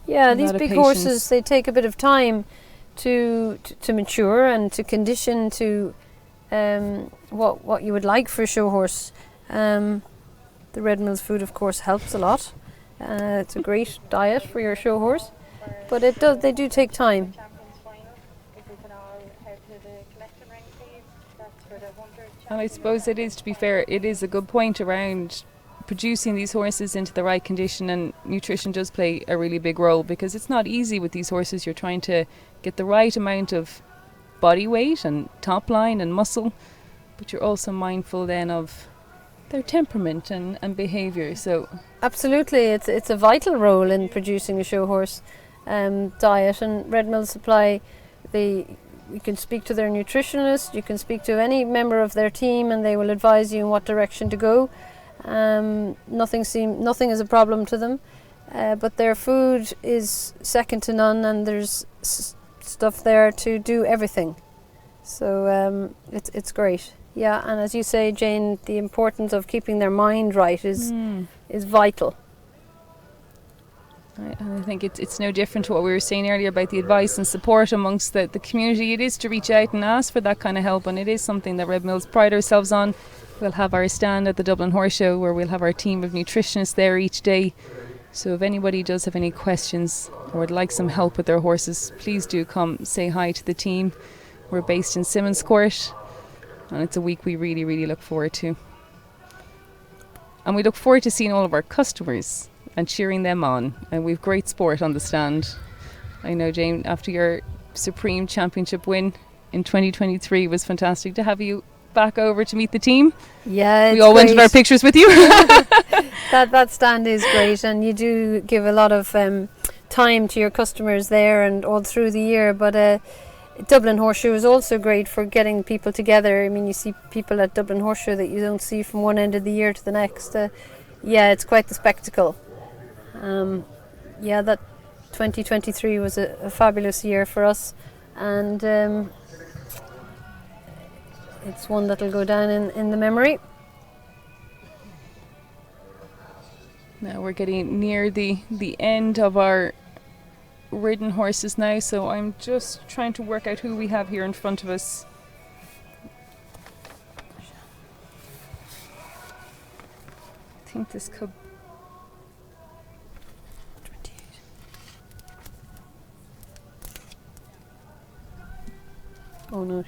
Yeah, these big horses, they take a bit of time to mature and to condition to what you would like for a show horse. The Red Mills food, of course, helps a lot. It's a great diet for your show horse, but they do take time. Champions final. If we can all head to the collection ring, please. That's for the 100. And I suppose it is, to be fair, it is a good point around producing these horses into the right condition, and nutrition does play a really big role, because it's not easy with these horses. You're trying to get the right amount of body weight and top line and muscle, but you're also mindful then of their temperament and behaviour. So absolutely, it's a vital role in producing a show horse diet, and Red Mills supply you can speak to their nutritionist, you can speak to any member of their team, and they will advise you in what direction to go. Nothing is a problem to them, but their food is second to none, and there's stuff there to do everything. So it's great. Yeah, and as you say, Jane, the importance of keeping their mind right is vital. I think it's no different to what we were saying earlier about the advice and support amongst the community. It is to reach out and ask for that kind of help, and it is something that Red Mills pride ourselves on. We'll have our stand at the Dublin Horse Show, where we'll have our team of nutritionists there each day. So if anybody does have any questions or would like some help with their horses, please do come say hi to the team. We're based in Simmons Court, and it's a week we really, really look forward to. And we look forward to seeing all of our customers and cheering them on. And we've great sport on the stand. I know, Jane, after your Supreme Championship win in 2023, it was fantastic to have you back over to meet the team. Yeah, we all wanted our pictures with you. that stand is great, and you do give a lot of time to your customers there and all through the year. But Dublin Horseshoe is also great for getting people together. I mean, you see people at Dublin Horseshoe that you don't see from one end of the year to the next. It's quite the spectacle. That 2023 was a fabulous year for us, and it's one that'll go down in the memory. Now we're getting near the end of our ridden horses now, so I'm just trying to work out who we have here in front of us. I think this could... 28. Oh no.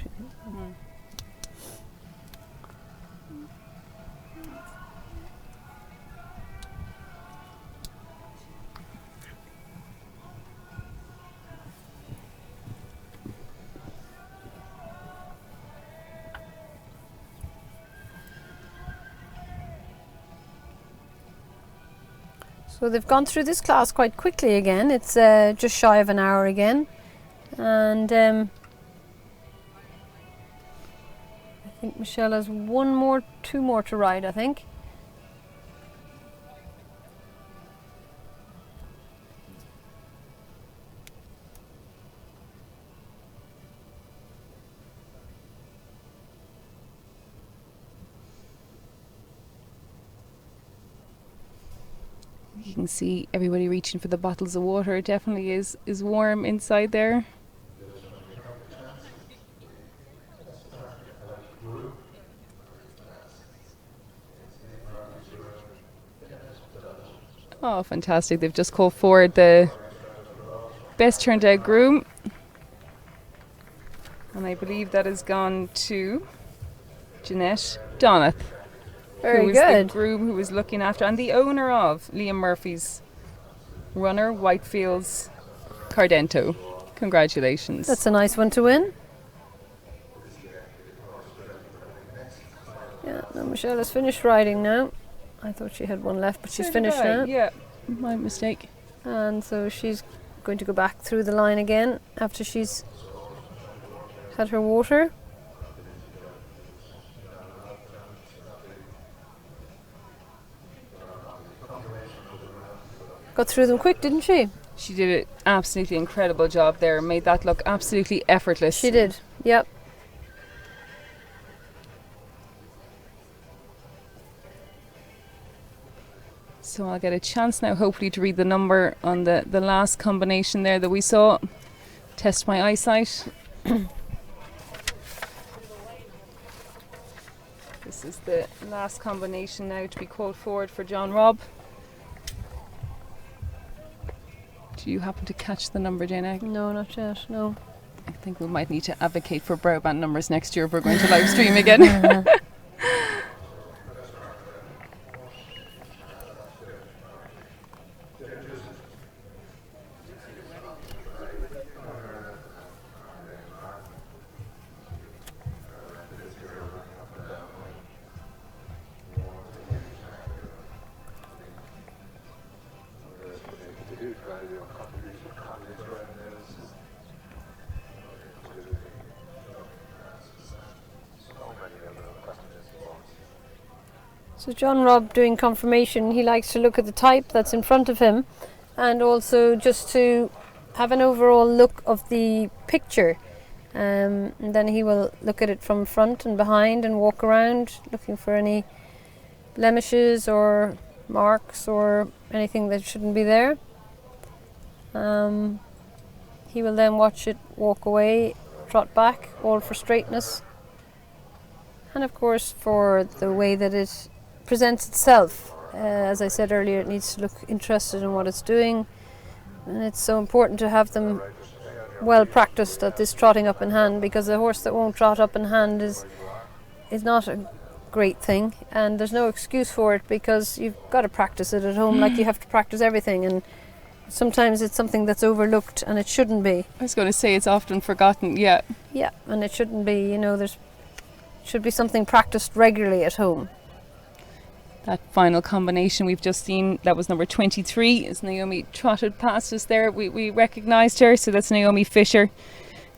So they've gone through this class quite quickly again. It's just shy of an hour again, and I think Michelle has two more to ride, I think. You can see everybody reaching for the bottles of water. It definitely is warm inside there. Oh, fantastic. They've just called forward the best turned out groom. And I believe that has gone to Jeanette Donath. Very who was good. the groom who was looking after, and the owner of Liam Murphy's runner, Whitefields Cardento. Congratulations. That's a nice one to win. Yeah, now Michelle has finished riding now. I thought she had one left, but she's finished now. Yeah, my mistake. And so she's going to go back through the line again after she's had her water. Got through them quick, didn't she? She did an absolutely incredible job there. Made that look absolutely effortless. She did, yep. So I'll get a chance now, hopefully, to read the number on the last combination there that we saw. Test my eyesight. This is the last combination now to be called forward for John Robb. Do you happen to catch the number, Jane? No, not yet, no. I think we might need to advocate for Brabant numbers next year if we're going to live stream again. So John Robb doing confirmation, he likes to look at the type that's in front of him and also just to have an overall look of the picture. And then he will look at it from front and behind and walk around looking for any blemishes or marks or anything that shouldn't be there. He will then watch it walk away, trot back, all for straightness. And of course for the way that it presents itself. As I said earlier, it needs to look interested in what it's doing, and it's so important to have them well practiced at this trotting up in hand, because a horse that won't trot up in hand is not a great thing, and there's no excuse for it because you've got to practice it at home like you have to practice everything, and sometimes it's something that's overlooked and it shouldn't be. I was going to say it's often forgotten, yeah. Yeah, and it shouldn't be, you know, there's should be something practiced regularly at home. That final combination we've just seen, that was number 23, as Naomi trotted past us there. We recognised her, so that's Naomi Fisher.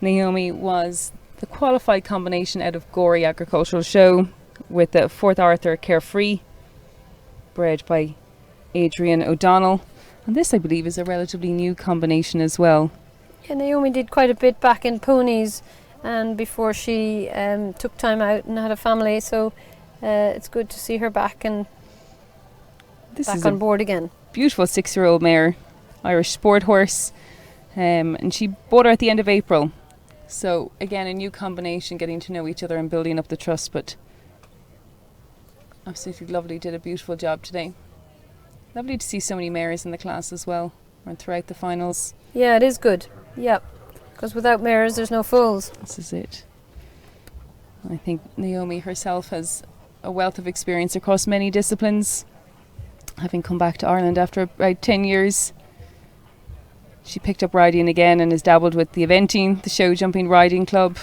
Naomi was the qualified combination out of Gorey Agricultural Show with the 4th Arthur Carefree, bred by Adrian O'Donnell. And this, I believe, is a relatively new combination as well. Yeah, Naomi did quite a bit back in ponies and before she took time out and had a family, so it's good to see her back and this back is on board again. Beautiful 6-year-old mare, Irish sport horse, and she bought her at the end of April. So again, a new combination, getting to know each other and building up the trust, but absolutely lovely, did a beautiful job today. Lovely to see so many mares in the class as well, and throughout the finals. Yeah, it is good, yeah, because without mares there's no foals. This is it. I think Naomi herself has a wealth of experience across many disciplines. Having come back to Ireland after about 10 years, she picked up riding again and has dabbled with the eventing, the show jumping riding club,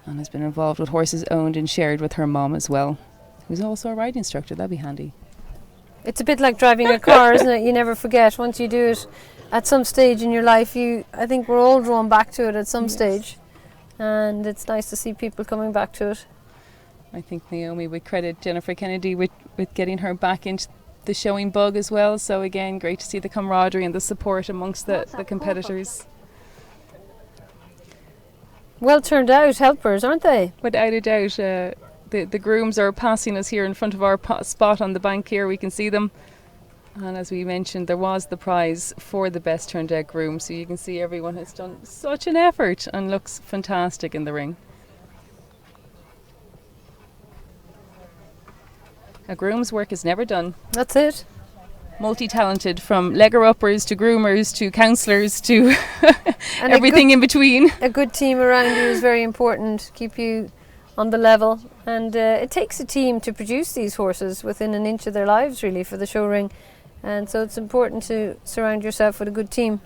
and has been involved with horses owned and shared with her mom as well, who's also a riding instructor. That'd be handy. It's a bit like driving a car, isn't it? You never forget. Once you do it at some stage in your life, I think we're all drawn back to it at some stage, and it's nice to see people coming back to it. I think Naomi would credit Jennifer Kennedy with getting her back into the showing bug as well. So again, great to see the camaraderie and the support amongst the competitors. Well turned out helpers, aren't they? Without a doubt, the grooms are passing us here in front of our spot on the bank here. We can see them. And as we mentioned, there was the prize for the best turned out groom. So you can see everyone has done such an effort and looks fantastic in the ring. A groom's work is never done. That's it. multi-talented, from legger uppers to groomers to counsellors to And everything in between. A good team around you is very important to keep you on the level, and it takes a team to produce these horses within an inch of their lives, really, for the show ring, and so it's important to surround yourself with a good team.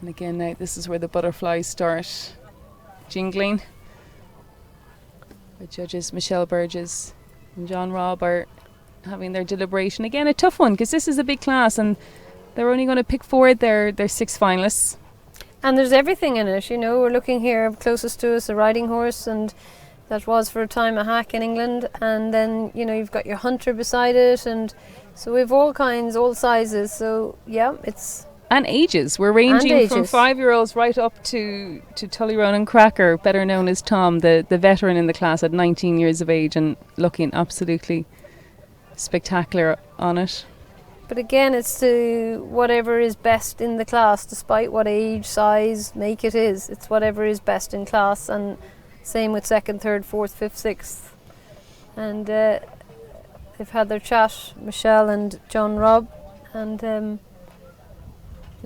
And again, now this is where the butterflies start jingling. The judges Michelle Burgess and John Robb are having their deliberation. Again, a tough one, because this is a big class and they're only going to pick forward their 6 finalists. And there's everything in it, you know. We're looking here closest to us, a riding horse, and that was for a time a hack in England, and then, you know, you've got your hunter beside it, and so we've all kinds, all sizes, so yeah, it's... And ages. We're ranging from 5-year-olds right up to Tully Ronan Cracker, better known as Tom, the veteran in the class at 19 years of age, and looking absolutely spectacular on it. But again, it's to whatever is best in the class, despite what age, size, make it is. It's whatever is best in class, and same with 2nd, 3rd, 4th, 5th, 6th. And they've had their chat, Michelle and John Robb, and the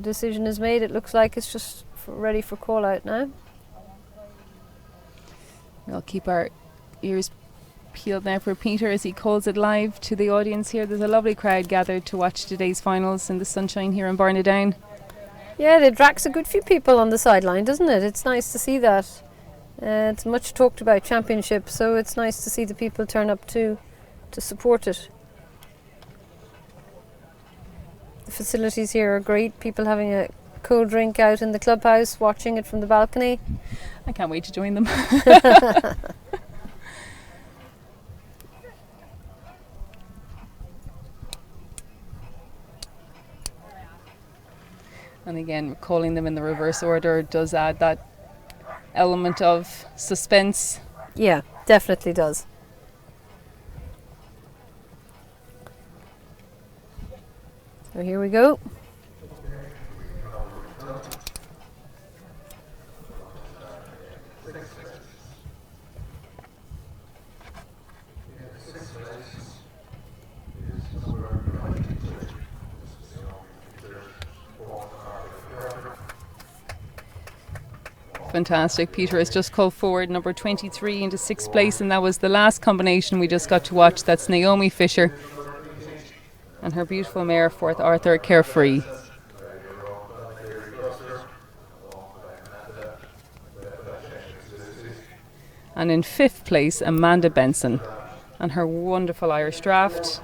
decision is made. It looks like it's just ready for call out now. We'll keep our ears peeled now for Peter as he calls it live to the audience here. There's a lovely crowd gathered to watch today's finals in the sunshine here in Barnadown. Yeah, it attracts a good few people on the sideline, doesn't it? It's nice to see that. It's much talked about championship, so it's nice to see the people turn up to support it. The facilities here are great. People having a cold drink out in the clubhouse, watching it from the balcony. I can't wait to join them. And again, calling them in the reverse order does add that element of suspense. Yeah, definitely does. So here we go. Fantastic. Peter has just called forward number 23 into 6th place, and that was the last combination we just got to watch. That's Naomi Fisher and her beautiful mare, 4th Arthur Carefree. And in 5th place, Amanda Benson and her wonderful Irish draft,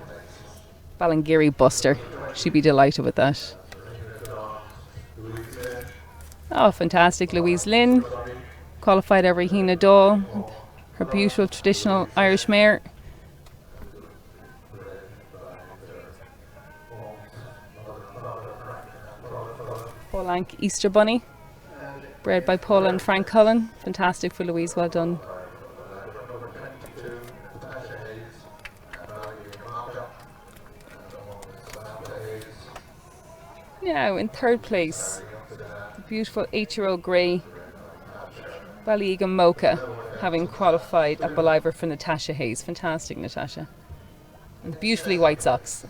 Balangiri Buster. She'd be delighted with that. Oh, fantastic. Louise Lynn, qualified over Hina Dahl, her beautiful traditional Irish mare. Paulank Easter Bunny, bred by Paula and Frank Cullen. Fantastic for Louise, well done. Now in 3rd place, beautiful 8-year-old grey Ballyegan Mocha, having qualified at Ballivor for Natasha Hayes. Fantastic, Natasha. And beautifully white socks.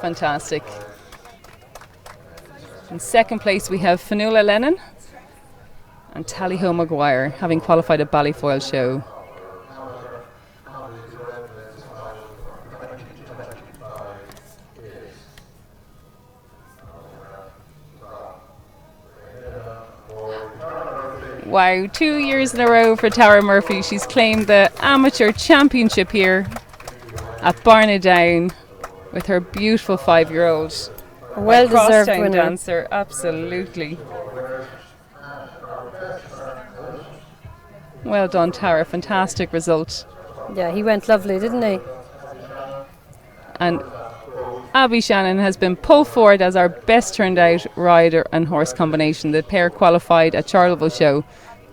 Fantastic. In 2nd place we have Fanula Lennon and Tallyho Maguire, having qualified at Ballyfoyle Show. Wow, 2 years in a row for Tara Murphy. She's claimed the amateur championship here at Barnadown with her beautiful 5-year-old. Well-deserved winner. Dancer, absolutely. Well done, Tara. Fantastic result. Yeah, he went lovely, didn't he? And Abby Shannon has been pulled forward as our best turned out rider and horse combination. The pair qualified at Charleville Show.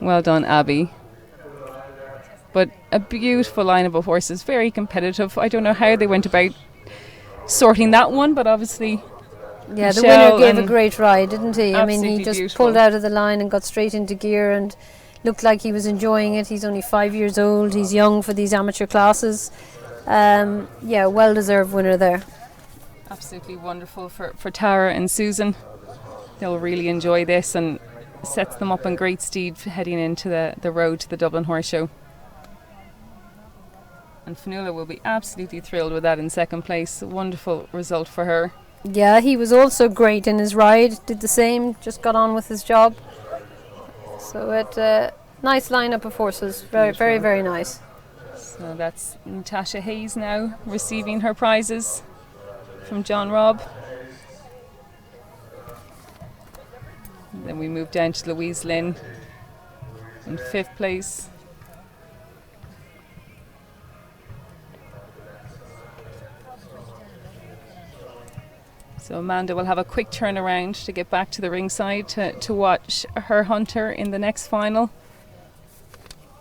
Well done, Abby. But a beautiful lineup of horses, very competitive. I don't know how they went about sorting that one, but obviously Yeah, the Michelle winner gave a and great ride, didn't he? I mean, he absolutely just beautiful. pulled out of the line and got straight into gear and looked like he was enjoying it. He's only 5 years old. He's young for these amateur classes. Yeah, well-deserved winner there. Absolutely wonderful for Tara and Susan. They'll really enjoy this and sets them up in great stead heading into the road to the Dublin Horse Show. And Fionnuala will be absolutely thrilled with that in second place. A wonderful result for her. Yeah, he was also great in his ride. Did the same, just got on with his job. So it nice lineup of horses. Very, very, very nice. So that's Natasha Hayes now receiving her prizes from John Robb. And then we move down to Louise Lynn in 5th place. So Amanda will have a quick turnaround to get back to the ringside to watch her hunter in the next final.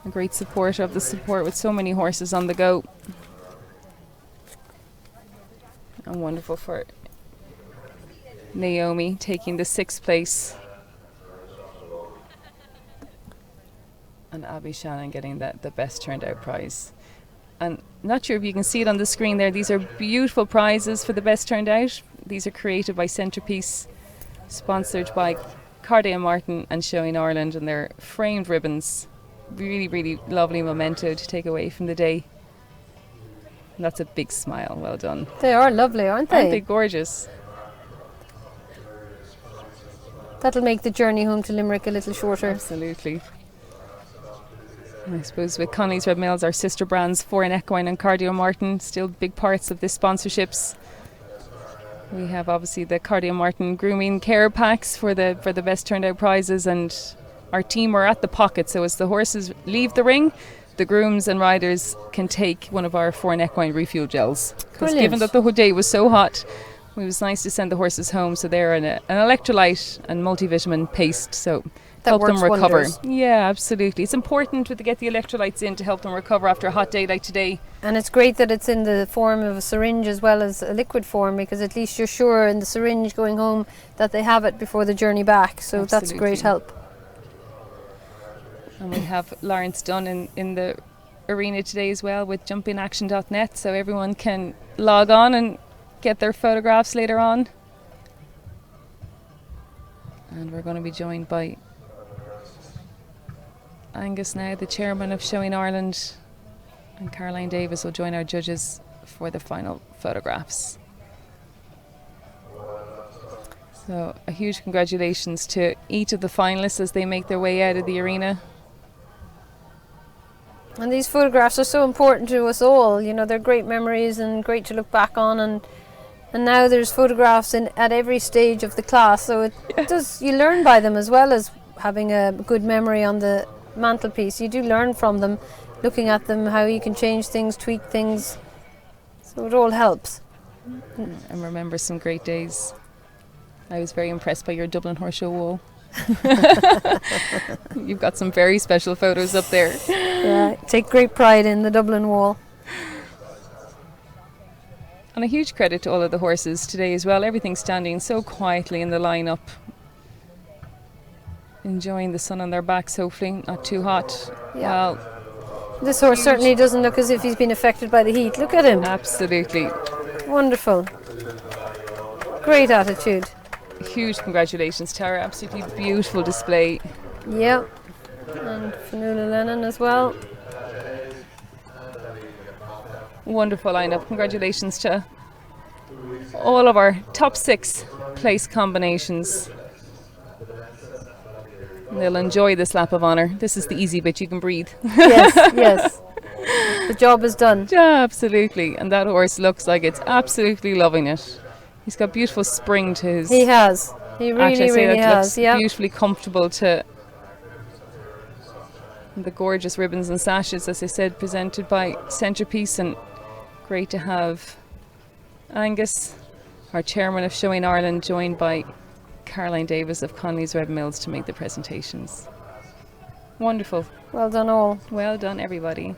A great supporter of the support with so many horses on the go. And wonderful for Naomi taking the 6th place. And Abby Shannon getting the best turned out prize. And not sure if you can see it on the screen there. These are beautiful prizes for the best turned out. These are created by Centrepiece, sponsored by Cardia Martin and Showing Ireland, and they're framed ribbons. Really, really lovely memento to take away from the day. And that's a big smile. Well done. They are lovely, aren't they? Aren't they gorgeous? That'll make the journey home to Limerick a little shorter. Absolutely. I suppose with Connolly's Red Mills, our sister brands, Foreign Equine and Cardio Martin, still big parts of this sponsorships. We have obviously the Cardio Martin grooming care packs for the best turned out prizes, and our team are at the pocket, so as the horses leave the ring, the grooms and riders can take one of our Foreign Equine refuel gels. Because given that the whole day was so hot, it was nice to send the horses home, so they're an electrolyte and multivitamin paste, so that help them recover. Wonders. Yeah, absolutely. It's important to get the electrolytes in to help them recover after a hot day like today. And it's great that it's in the form of a syringe as well as a liquid form, because at least you're sure in the syringe going home that they have it before the journey back. So that's great help. And we have Lawrence Dunn in the arena today as well with jumpinaction.net, so everyone can log on and get their photographs later on. And we're going to be joined by Angus now, the chairman of Showing Ireland, and Caroline Davis will join our judges for the final photographs. So a huge congratulations to each of the finalists as they make their way out of the arena. And these photographs are so important to us all. You know, they're great memories and great to look back on, and now there's photographs at every stage of the class, so it does, you learn by them as well as having a good memory on the mantelpiece. You do learn from them, looking at them, how you can change things, tweak things, so it all helps. And remember some great days. I was very impressed by your Dublin Horse Show wall. You've got some very special photos up there. Yeah, take great pride in the Dublin wall. And a huge credit to all of the horses today as well. Everything's standing so quietly in the lineup, enjoying the sun on their backs, hopefully not too hot. Yeah. Well, this horse certainly doesn't look as if he's been affected by the heat. Look at him. Absolutely. Wonderful. Great attitude. Huge congratulations, Tara. Absolutely beautiful display. Yeah. And Fionnuala Lennon as well. Wonderful lineup. Congratulations to all of our top 6 place combinations. And they'll enjoy this lap of honour. This is the easy bit, you can breathe. Yes, yes. The job is done. Yeah, absolutely. And that horse looks like it's absolutely loving it. He's got beautiful spring to his... He has. He really has. Yeah. Beautifully comfortable to the gorgeous ribbons and sashes, as I said, presented by Centrepiece, and great to have Angus, our chairman of Showing Ireland, joined by Caroline Davis of Connolly's Red Mills to make the presentations. Wonderful. Well done all. Well done, everybody.